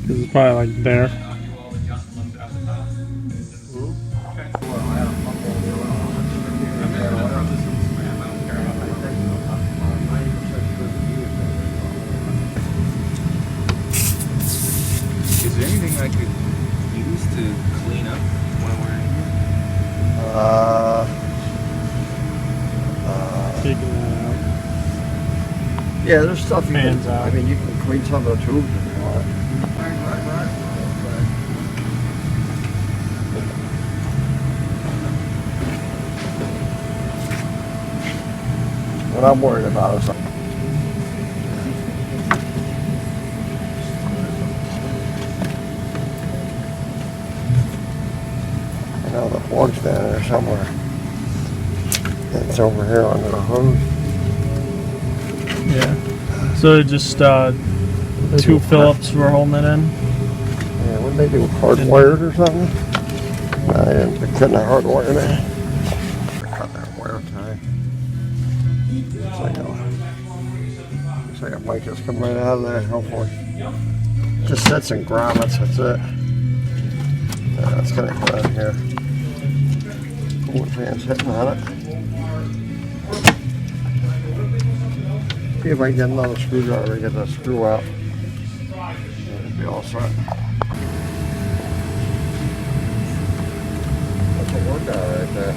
Because it's probably like there. Is there anything I could use to clean up while we're in here? Taking that out. Yeah, there's stuff you can. Fans out. I mean, you can clean some of the tubes if you want. What I'm worried about is I know the plug's down there somewhere. It's over here under the hose. Yeah. So just two Phillips were holding it in. Yeah, what did they do? Hardwired or something? They couldn't have hardwired it. Cut that wire tie. Looks like it might just come right out of there, hopefully. Just sets and grommets, that's it. It's gonna go in here. Coolant fan's hitting on it. See if I can get another screwdriver to get that screw out. It'll be all set. That's a workout right there.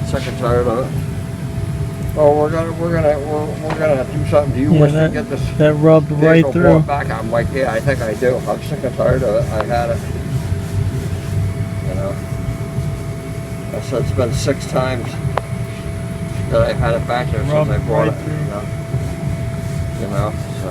Sick and tired of it. Oh, we're gonna do something. Do you wish to get this that rubbed right through? brought back? I'm like, yeah, I think I do. I'm sick and tired of it. I had it. You know, I said it's been 6 times that I've had it back there since I brought it. You know, so.